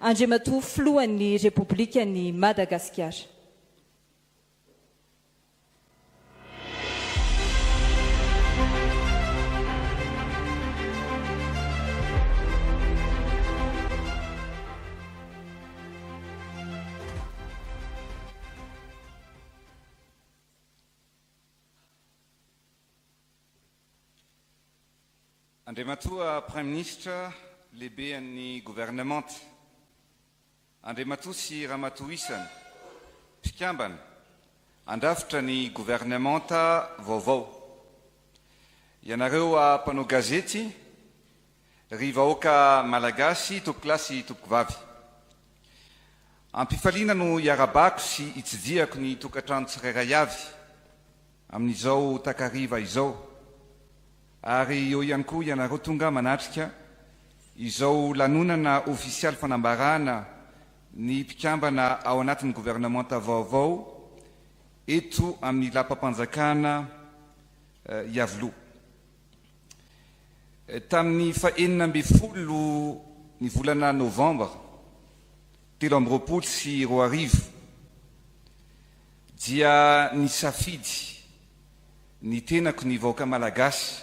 Andriamatoa filohan'ny Repoblikan'i Madagasikara. Andriamatoa Prime Ministre, lehibe an'ny gouvernement, Andriamatoa sy Ramatoa isany, mpikambana, andrafitra ny gouvernementa vaovao. Ianareo mpanao gazety, ry vahoaka malagasy, tompokilasy, tompokovavy. Ampifaliana no iarabako sy itsidiako ny tokantrano tsirairay avy amin'izao takariva izao. Ary eo ihany koa ianareo tonga manatrika izao lanonana ofisialy fanambarana ny mpikambana ao anatin'ny gouvernementa vaovao eto amin'ny lapam-panjakana Iavoloha. Tamin'ny faha 12 ny volana novambra 2024 dia nisafidy ny tenako ny vahoaka malagasy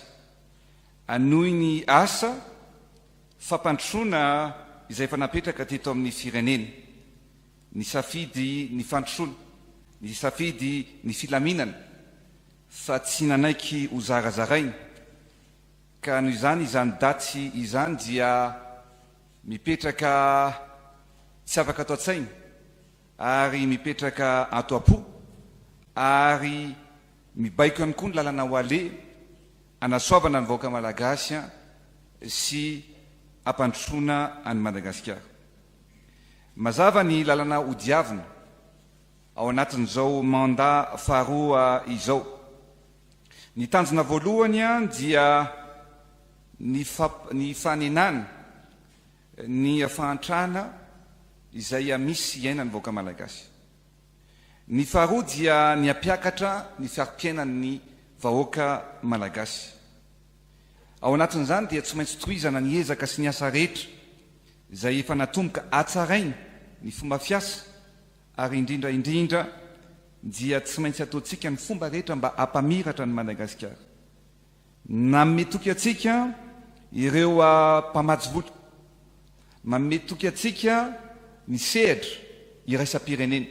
anohy ny asa fampandrosoana izay efa napetraka teto amin'ny firenena, ny safidy ny fandrosoana, ny safidy ny filaminana fa tsy nanaiky ho zarazaraina ka noho izany izany daty izany dia mipetraka tsy afaka ato an-tsaina ary mipetraka ato am-po ary mibaiko ihany koa ny lalana ho ale anasoavana ny vahoaka malagasy sy ampandrosoana any Madagasikara. Mazava ny lalana hodiavina ao anatin'izao mandat faharoa izao. Ny tanjona voalohany dia ny fanenana ny fahantrana izay misy iaina ny vahoaka malagasy. Ny faharoa dia ny ampiakatra ny fiarom-piainan'ny vahoaka malagasy. Ao anatin'izany dia tsy maintsy tohizana ny ezaka sy ny asa rehetra izay efa natomboka hatsaraina ny fomba fiasa ary indrindra dia tsy maintsy ataontsika ny fomba rehetra mba hampamiratra ny Madagasikara. Manome toky atsika ireo mpamatsy vola, manome toky atsika ny sehatra iraisam-pirenena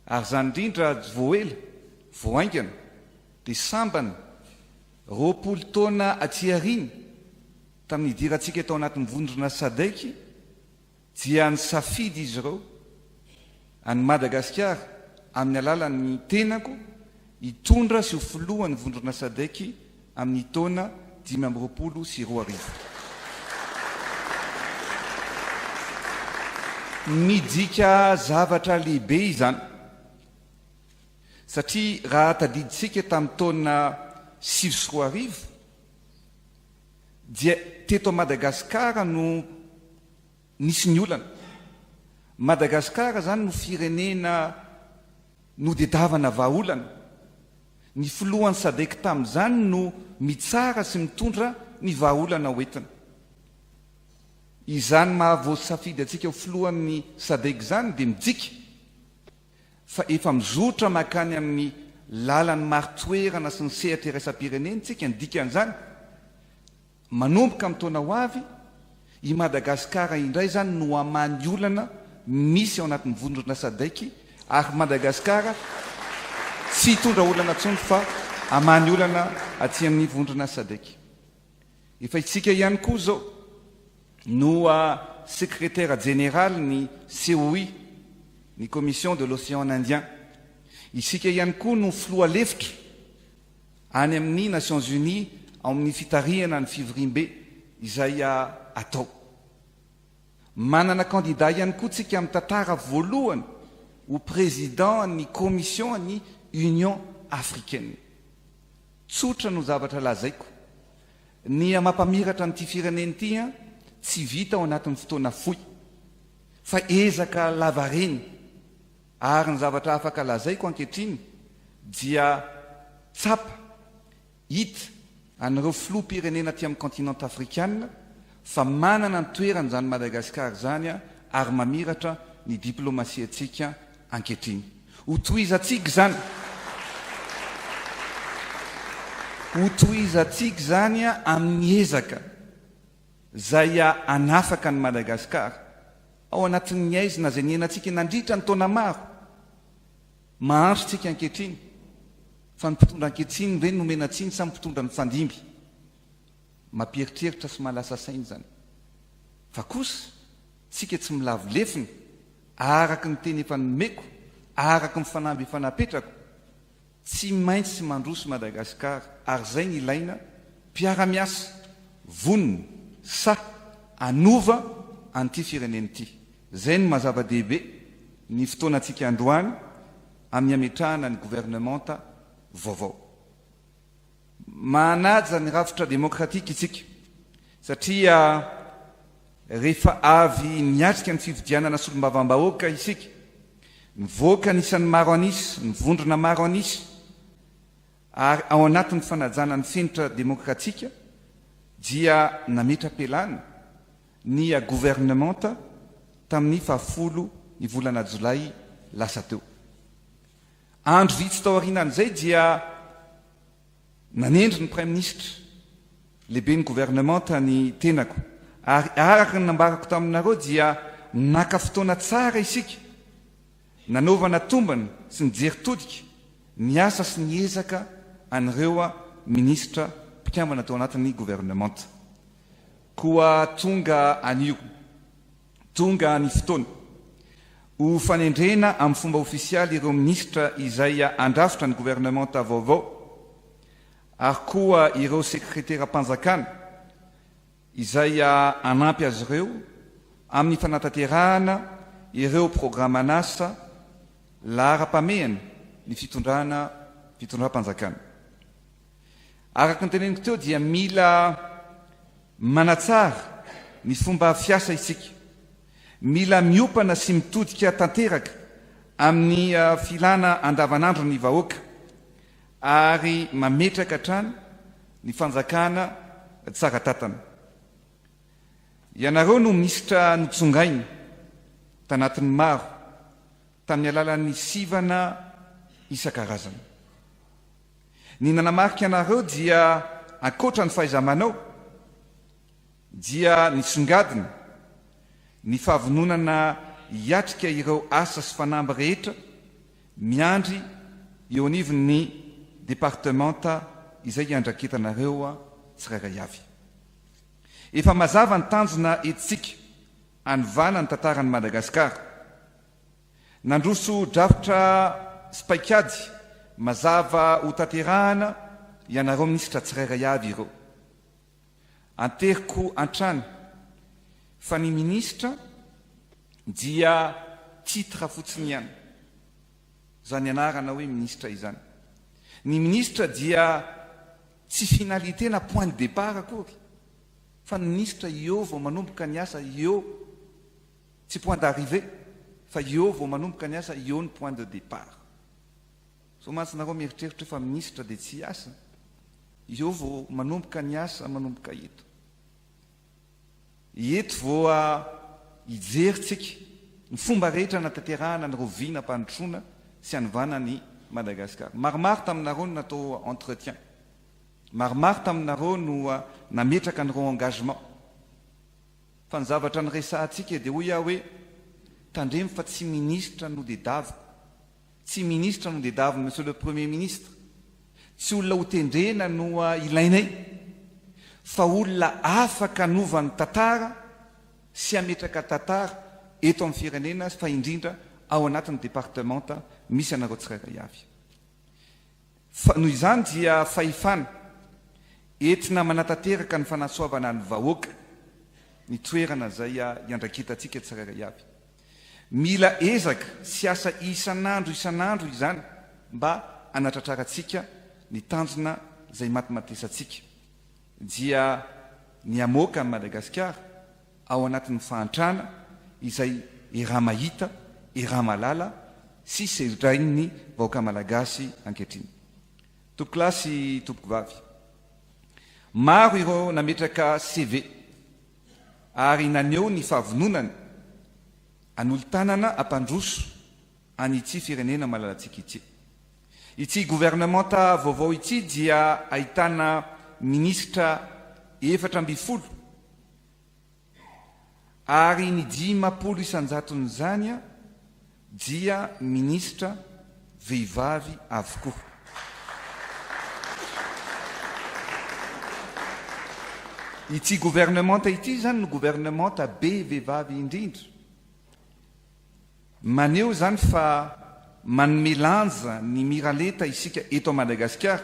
ary zany indrindra voela voaingana dia sambana 20 taona aty aoriana tamin'ny idirantsika tao anatin'ny vondrona SADC dia ny safidy izy ireo any Madagasikara amin'ny alalan'ny tenako hitondra sy ho filohan'ny vondrona SADC amin'ny taona 2022. Midika zavatra lehibe izany satria raha tadiditsika tamin'ny taona 2024 dia teto Madagasikara no nisy ny olana. Madagasikara zany no firenena nodedavana vahaolana. Ny filohan'ny SADC tamin'izany no mitsara sy mitondra ny vahaolana hoentina. Izany mahavoasafidy atsika ho filohan'ny SADC zany dia mijika fa efa mizotra makany amin'ny lalan'ny maritoerana sy ny sehatra iraisam-pirenena tsika ny dikan'izany. Manomboka amin'ny taona ho avy i Madagasikara indray zany no hamany olana misy ao anatin'ny vondrona SADC ary Madagasikara tsy hitondra olana intsony fa hamany olana aty amin'ny vondrona SADC. Efa itsika ihany koa zao no secrétaire général ny COI, ny Commission de l'Océan Indien. Isika ihany koa no filoha lefitra any amin'ny Nations Unies ao amin'ny fitarihana ny fivoriam-be izay atao. Manana candidat ihany koa tsika amin'ny tantara voalohany ho président ny commission ny Union Africaine. Tsotra no zavatra lazaiko. Ny mampamiratra n'ity firenena ity tsy vita ao anatin'ny fotoana fohy fa ezaka lavareny. Ary ny zavatra afaka lazaiko ankehitriny dia tsapa hita an'ireo filoham-pirenena aty amin'ny continent africaine fa manana ny toerany zany Madagasikara zany ary mamiratra ny diplomasia atsika ankehitriny ho toizatsika zany ho toizatsika zany a amin'ny ezaka zay anafaka ny Madagasikara ao anatin'ny aizina zay niainantsika nandritra ny taona maro mahandro tsika ankehitriny fa ny mpitondra ankehitriny reny nomenatsiny samy mpitondra ny fandimby mampieritreritra sy malasa sainy zany fa kosa tsika tsy milavolefiny araky ny teny efa nomeko araky ny fanamby efa napetrako tsy maintsy sy mandroso Madagasikara ary zay ny ilaina mpiara-miasa vonony sa anova an'ity fireneny ity zay ny mazava-dehibe ny fotoanantsika androany amin'ny ametrahana ny gouvernementa vaovao manaja ny rafitra demokratika isika satria rehefa avy niatrika ny fividianana solombavam-bahoaka isika nivoaka nisan'ny maro anisy nivondrona maro anisy ary ao anatin'ny fanajana ny fenitra demokratika dia nametra-pelana ny gouvernementa tamin'ny 10 ny volana jolay lasa teo andro vitsy tao arinan'izay dia nanendry ny prime ministre lehibe ny gouvernementa ny tenako ary araka ny nambarako taminareo dia naka fotoana tsara isika nanaovana tombana sy nijery todika ny asa sy ny ezaka an'ireo ministra mpikambana tao anatin'ny gouvernementa koa tonga anio tonga ny fotoana ho fanendrena amin'ny fomba ofisialy ireo ministra izay andrafitra ny gouvernementa vaovao ary koa ireo sekretera mpanjakana izay anampy azy ireo amin'ny fanatanterahana ireo programan'asa lahara-pamehana ny fitondram-panjakana araka ny teneniko teo dia mila manatsara ny fomba fiasa isika mila miopana sy mitodika tanteraka amin'ny filana andavanandro ny vahoaka ary mametraka trano ny fanjakana tsara tatana ianareo no ministra nitsongainy tanatin'ny maro tamin'ny alalan'ny sivana isan-karazana ny nanamarika anareo dia ankoatra ny fahaiza-manao dia nisongadina ny fahavononana hiatrika ireo asa sy fanamby rehetra miandry eo anivon'ny departementa izay iandraketanareo tsirairay avy efa mazava ny tanjona etsika anivana ny tantarany Madagasikara nandroso drafitra spaikady mazava ho tanterahana ianareo ministra tsirairay avy ireo anteriko antrany fa ny ministra dia titre fotsiny ihany zany anarana hoe ministra izany ny ministra dia tsy finalité na point de départ akory fa ny ministra eo vao manomboka ny asa eo tsy point d'arrivée fa eo vao manomboka ny asa eo ny point de départ so matsinareo mieritreritra fa ministra dia tsy asa eo vao manomboka ny asa manomboka eto vao hijeritsika ny fomba rehetra natanterahana ny rovina mpandrosoana sy anivana ny Madagasikara maromaro taminareo no natao entretien maromaro taminareo no nametraka nyreo engagement fa ny zavatra nyresahantsika dia hoy aho hoe tandremy fa tsy ministra no dia daviko tsy ministra no dia daviny monsieur le premier ministre tsy olona ho tendrena no ilainay fa olona afaka nova ny tantara sy ametraka tantara eto amin'ny firenena fa indrindra ao anatin'ny departementa misy anareo tsirairay avy noho izany dia fahefana entina manatanteraka ny fanasoavana ny vahoaka ny toerana zay iandraketantsika tsirairay avy mila ezaka sy asa isan'andro izany mba anatratraratsika ny tanjona zay matimatesantsika dia ny amoaka amin'ny Madagasikara ao anatin'ny fahantrana izay era mahita era malala sy sedrain'ny vahoaka malagasy ankehitriny tokolasy tompoko vavy maro ireo nametraka CV ary naneo ny fahavononany an'olo-tanana ampandroso anyity firenena malalantsika ity. Ity gouvernementa vaovao ity dia ahitana ministra 700 ary ny 500 isanjaton'izany dia ministra vehivavy avokoa. Ity gouvernementa ity zany no gouvernementa be vehivavy indrindra. Maneo zany fa manome lanja ny miraleta isika eto Madagasikara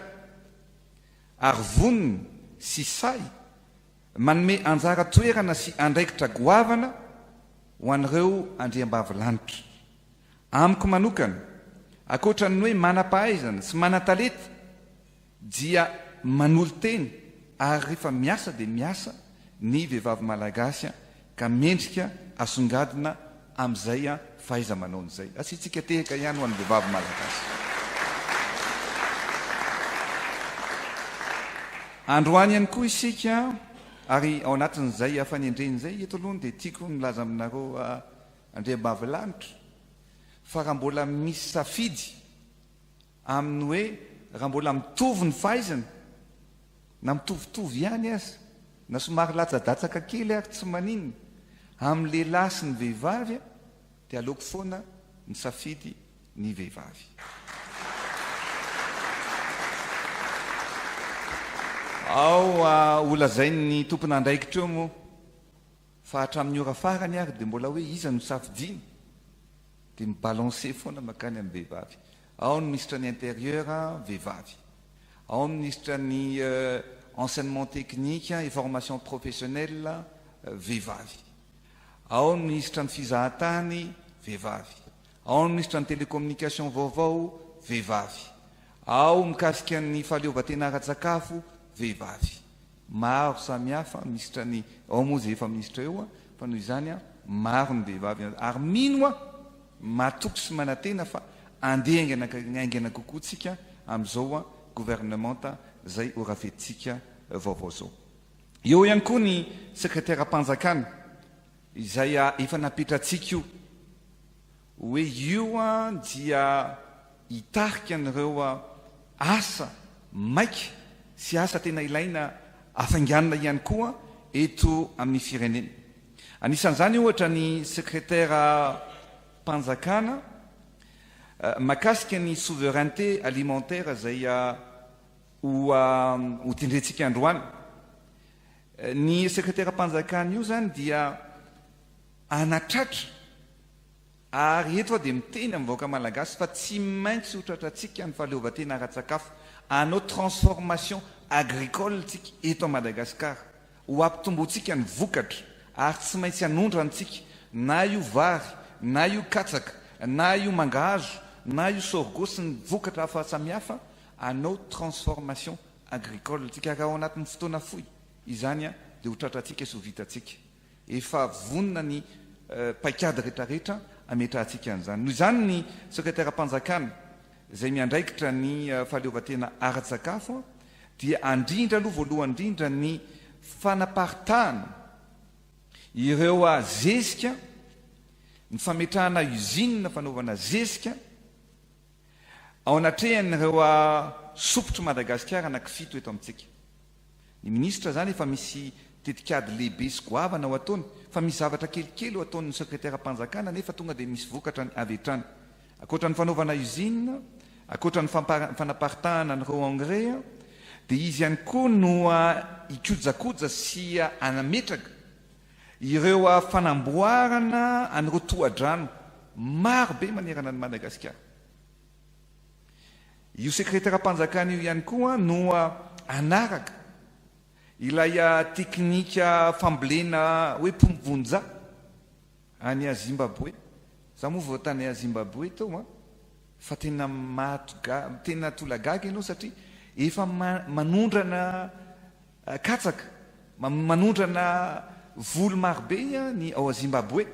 ary voniny sy say manome anjara toerana sy andraikitra goavana ho an'ireo andriambavilanitra. Amiko manokana, akoatran'ny hoe manam-pahaizana sy manan-taleta dia manolo-teny ary rehefa miasa dia miasa ny vehivavy malagasy ka mendrika asongadina amin'izay fahaiza manaon'izay. Asitsika tehaka ihany ho an'ny vehivavy malagasy. Androany ihany koa isika ary ao anatin'izay fanendren'izay eto aloha dia tiako milaza aminareo andriambavilanitra fa raha mbola misy safidy amin'ny hoe raha mbola mitovy ny fahaizana na mitovitovy ihany aza na somary latsa-datsaka kely ary tsy maninona amin'ny lehilahy sy ny vehivavy dia aleoko foana ny safidy ny vehivavy. Ao olazainy ny tompon'andraikitra eo moa fa hatramin'ny ora farany ary dia mbola hoe iza no safidiny dia mibalanse foana makany amin'ny vehivavy. Ao ny ministra ny intérieur vehivavy, ao ny ministra ny enseignement technique et formation professionnelle vehivavy, ao ny ministra ny fizahatany vehivavy, ao ny ministra ny télécommunication vaovao vehivavy, ao mikasika ny fahaleovan-tena ara-tsakafo vehivavy. Maro samihafa ministra ny ao moa zay efa ministra eo fa noho izany maro ny vehivavy ary mino matoky sy manantena fa andeha aingana kokoa tsika amin'izao gouvernementa zay orafetintsika vaovao zao. Eo ihany koa ny sekretera-mpanjakana izay efa napetratsika io hoe io dia hitarika an'ireo asa maika sy asa tena ilaina afanganana ihany koa eto amin'ny firenena. Anisan'izany ohatra ny sekretera mpanjakana makasika ny souveraineté alimentaire zay ho tendrentsika androany. Ny sekretera-mpanjakana io zany dia anatratra ary eto dia miteny amin'ny vahoaka malagasy fa tsy maintsy ho tratratsika ny fahaleovan-tena ara-tsakafo anao transformation agricole tsika eto Madagasikara ho ampitombotsika ny vokatra ary tsy maintsy anondrantsika na io vary na io katsaka na io mangahazo na io sorgho sy ny vokatra hafa samihafa anao transformation agricole tsika raha ao anatin'ny fotoana fohy izany dia ho tratratsika sy ho vitatsika. Efa vonina ny paikady rehetrarehetra ametrahantsika an'izany. Noho izany ny sekretera-mpanjakana izay miandraikitra ny fahaleovan-tena ara-tsakafo dia andrindra aloha voalohany indrindra ny fanaparitahana ireo zezika, ny fametrahana usine fanaovana zezika ao anatrehan'ireo sopotro Madagasikara anankifito eto amintsika. Ny ministra zany efa misy tetikady lehibe sy goavana ho ataony fa misy zavatra kelikely ho ataon'ny sekretera-mpanjakana nefa tonga dia misy vokatra avy hatrany. Akoatra ny fanaovana usine, akoatra ny fanaparitahana an'ireo engrais dia izy ihany koa no hikojakoja sy anametraka ireo fanamboarana an'ireo tohadrano maro be manerana ny Madagasikara. Io sekretera-mpanjakana io ihany koa no anaraka ilay teknika fambolena hoe pombonja any Zimbabwe. Za moa voatany Zimbabwe tao fa tena tena tolagaga ianao satria efa manondrana katsaka, manondrana volo marobe ny ao Zimbabwe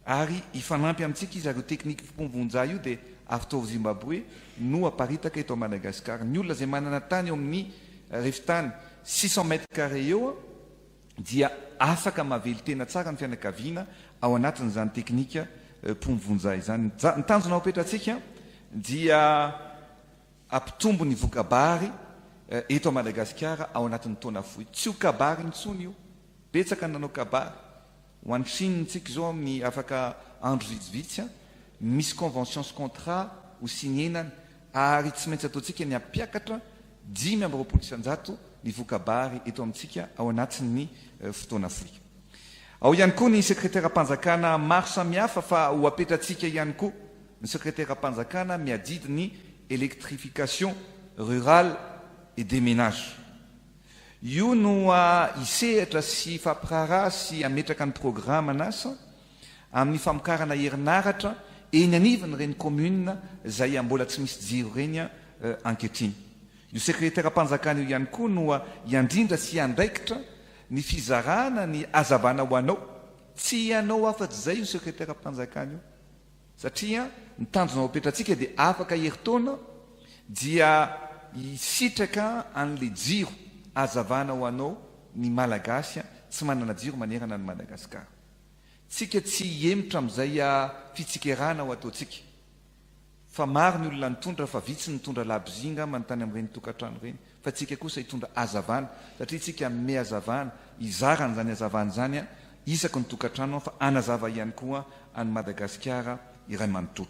ary ifanampy amintsika izy areo teknika pombonja io dia avy Zimbabwe no aparitaka eto Madagasikara. Ny olona izay manana tany eo amin'ny refitany 600 mètres carrés eo dia afaka mavely tena tsara ny fianakaviana ao anatin'izany teknika mpomivonjay zany. Ny tanjona apetratsika dia ampitombo ny vokabary eto a Madagasikara ao anatin'ny taona fohy. Tsy ho kabary intsony io, betsaka nanao kabary ho an'ny Chine-tsika zao amin'ny afaka andro vitsivitsy, misy convention sy contrat ho signenany, ary tsy maintsy ataotsika ny ampiakatra 500 ny vokabary eto amintsika ao anatin'ny fotoana fohy. Ao ihany koa ny sekretera-mpanjakana maro samihafa, fa ho apetratsika ihany koa ny sekretera-mpanjakana miadidy ny électrification rurale et des ménages. Io no isehatra sy fampiraharaha sy ametraka ny programme anasa amin'ny famokarana herinaratra eny anivony reny commune zay mbola tsy misy jiro reny ankehitriny. Io sekretera-mpanjakana io ihany koa no iandrindra sy andraikitra ny fizarana ny azavana ho anao. Tsy ianao afa-tsy zay io sekretera-mpanjakana io, satria ny tanjona apetratsika dia afaka heritaona dia isitraka an'le jiro azavana ho anao ny malagasy tsy manana jiro manerana ny Madagasikara. Tsika tsy hiemotra amin'izay fitsikerana ho ataotsika, fa maro ny olona nitondra fa vitsy nitondra labozinga manontany amin'ireny tokantrano reny, fa tsika kosa hitondra azavana, satria tsika me azavana izarana zany azavana zany isaky ny tokantrano fa anazava ihany koa any Madagasikara iray manontolo.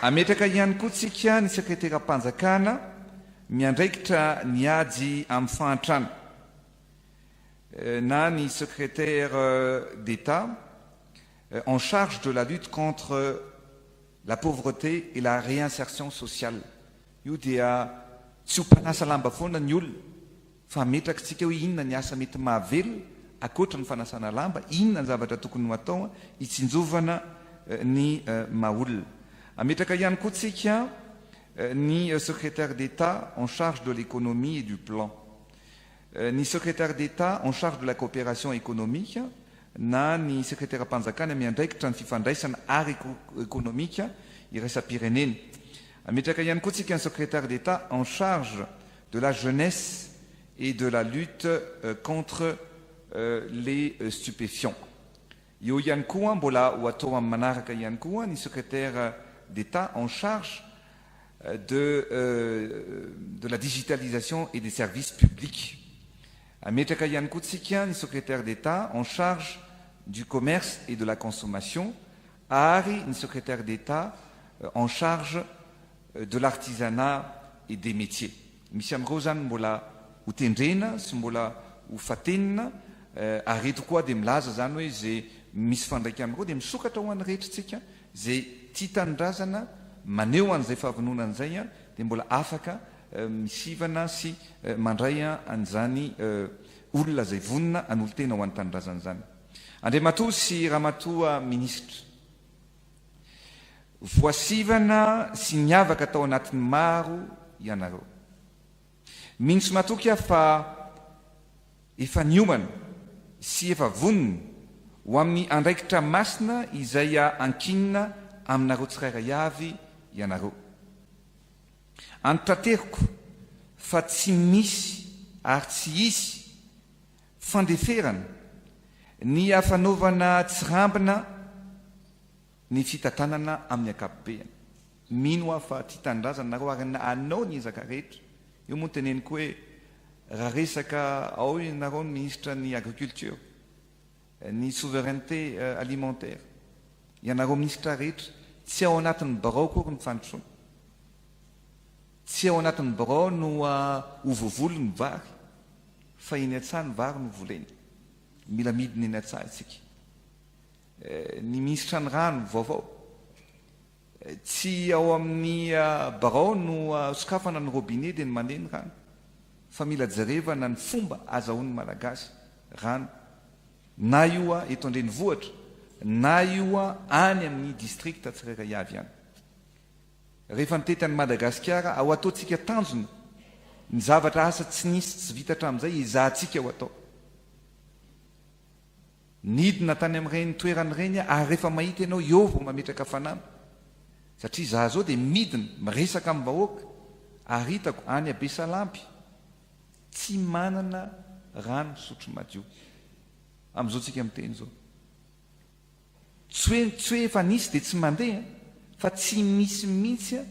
Ametraka ihany koa tsika ny sekretera-mpanjakana miandraikitra ny ady amin'ny fahantrana na ny secrétaire d'État en charge de la lutte contre la pauvreté et la réinsertion sociale. Io dia tsy ho mpanasa lamba foana ny olona, fa ametraka tsika hoe inona ny asa mety mahavelona akoatra ny fanasana lamba, inona ny zavatra tokony ho atao hitsinjovana ny maha-olona. Ametraka ihany koa tsika ny secrétaire d'État en charge de l'économie et du plan, ni secrétaire d'État en charge de la coopération économique, na ny sekretera-mpanjakana miandraikitra ny fifandraisana ary économique iraisam-pireneny. Ametraka ihany koa tsika ny secrétaire d'État en charge de la jeunesse et de la lutte contre les stupéfiants. Io ihany koa mbola ho atao amin'ny manaraka ihany koa ny secrétaire d'État en charge de la digitalisation et des services publics. Ametraka ihany koa tsika ny secrétaire d'État en charge du commerce et de la consommation, ary ny secrétaire d'État en charge de l'artisanat et des métiers. Misy amin'ireo zany mbola ho tendrena sy mbola ho fatenina, ary eto koa dia milaza zany hoe zay misy fandraika amin'ireo dia misokatra ho an'ny rehetritsika zay tia tanindrazana maneho an'izay fahavononana izay dia mbola afaka misivana sy mandray an'izany olona zay vonona an'olo tena ho an'ny tanindrazana zany. Andriamatoa sy ramatoa ministra, voasivana sy niavaka tao anatin'ny maro ianareo. Mino sy matoky aho fa efa niomana sy efa vonona ho amin'ny andraikitra masina izay ankinina aminareo tsirairay avy ianareo. Antanteriko fa tsy misy ary tsy hisy fandeferana ny afanaovana tsirambina ny fitantanana amin'ny akapobeany. Mino aho fa tia tanindrazana nareo ary anao ny ezaka rehetra. Io moa teneniko hoe raha resaka ao ianareo ny ministra ny agriculture, ny souveraineté alimentaire, ianareo ministra rehetra tsy ao anatin'ny barao kory ny fandrosoana, tsy ao anatin'ny barao no ho voavolo ny vary, fa eny an-tsaha ny vary no voleny. Mila midina eny an-tsaha isika. Ny ministra ny rano vaovao, tsy ao amin'ny barao no sokafana ny robinet dia ny mandeha ny rano, fa mila jerevana ny fomba azahoan'ny malagasy rano, na io eto andrenivohitra, na io any amin'ny district tsirairay avy any. Rehefa nitety an'i Madagasikara, ao ataontsika tanjona ny zavatra asa tsy nisy tsy vita hatramin'izay izahantsika ho atao. Nidina tany amin'ireny toerana ireny ary rehefa mahita ianao eo vao mametraka fanamby, satria za zao dia midina miresaka amin'ny vahoaka ary hitako any Besalampy tsy manana rano sotro madio am'izao tsika miteny zao tsy hoe efa nisy dia tsy mandeha fa tsy misy mihitsy a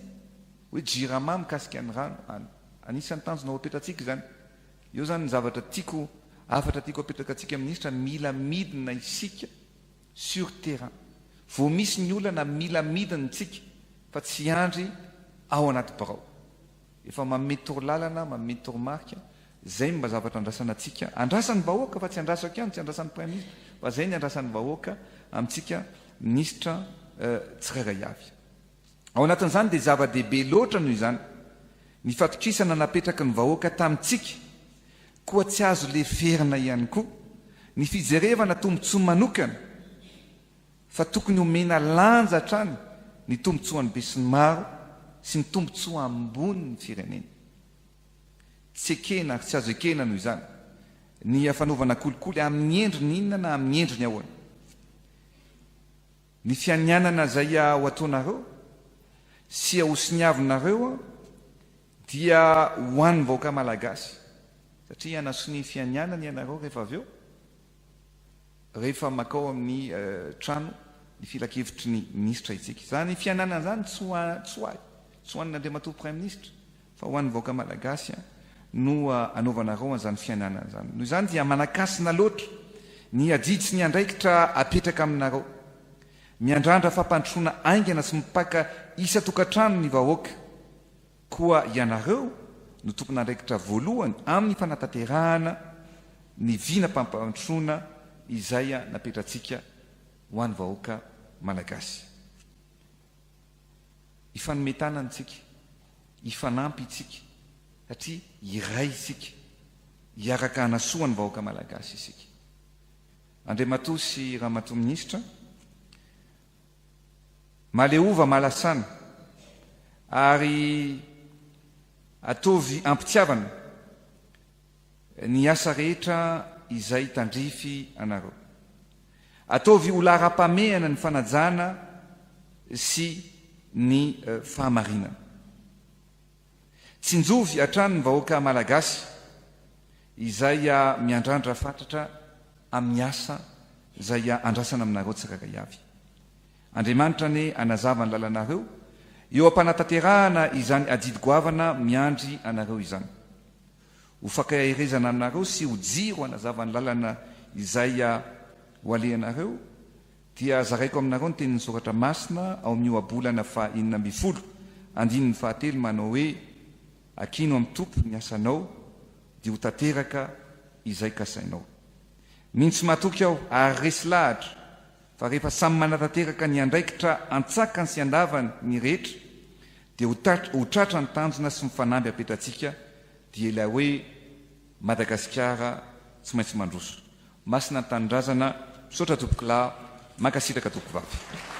hoe jirama mikasika ny rano anisan'ny tanjona ho apetratsika zany eo zany ny zavatra tiako afatra tiako apetraka atsika ministra mila midina isika sur terrain vo misy ny olana mila midina tsika fa tsy andry ao anaty barao efa mametory lalana mametory marika zay mba zavatra andrasana atsika andrasan'ny vahoaka fa tsy andrasako ihany tsy andrasan'ny prime ministre fa zay ny andrasan'ny vahoaka amintsika ministra tsirairay avy ao anatin'izany dia zava-dehibe loatra noho izany ny fatokisana napetraka ny vahoaka tamintsika koa tsy azo leferina ihany koa ny fijerevana tombontsoa manokana fa tokony homena lanja hatrany ny tombontsoany be sy ny maro sy ny tombontsoa ambony ny firenena tsy ekena tsy azo ekena noho izany ny afanaovana kolikoly amin'ny endriny inona na amin'ny endriny ahoana ny fianianana zay ho ataonareo sy ahosiniavinareo dia ho an'ny vahoaka malagasy satria anasony fianianana ianareo rehefa avy eo rehefa makao amin'ny trano ny filakevitry ny ministra itsika zany fiananana zany tsy hoan'andriamatoa prime ministre fa ho an'ny vahoaka malagasy no anaovanareo an'izany fiananana zany noho izany dia manakasina loatra ny ajidy sy ny andraikitra apetraka aminareo miandrandra fampandrosoana aingana sy mipaka isa tokantrano ny vahoaka koa ianareo no tokony andraikitra voalohany amin'ny fanatanterahana ny vina mpampandrosoana izay napetratsika ho an'ny vahoaka malagasy ifanometana ntsika ifanampy itsika satria iray isika hiaraka hanasoa ny vahoaka malagasy isika andriamatoa sy ramatoa ministra maleova malasana ary ataovy ampitiavana ny asa rehetra izay tandrify anareo ataovy ho lara-pamehana ny fanajana sy ny fahamarinana tsinjovy hatrany ny vahoaka malagasy izay miandrandra fatratra amin'ny asa izay andrasana aminareo tsirairay avy andriamanitra ne anazava ny lalanareo eo ampanataterahana izany adidy goavana miandry anareo izany ho fakahirezana aminareo sy ho jiro anazava ny lalana izay ho alehanareo dia zaraiko aminareo ny tenin'ny soratra masina ao amin'io abolana fa 9 andininy fahatelo manao hoe akino amin'ny tompo ny asanao dia ho tanteraka izay kasainao mintsy matoky aho ary resy lahatra fa rehefa samy manatanteraka ny andraikitra antsakany sy andavany ny rehetra dia ho tratra ny tanjona sy mifanamby apetratsika dia ilay hoe Madagasikara tsy maintsy mandroso masina ny tanindrazana misaotra tompokolahy makasitraka tompoko vavy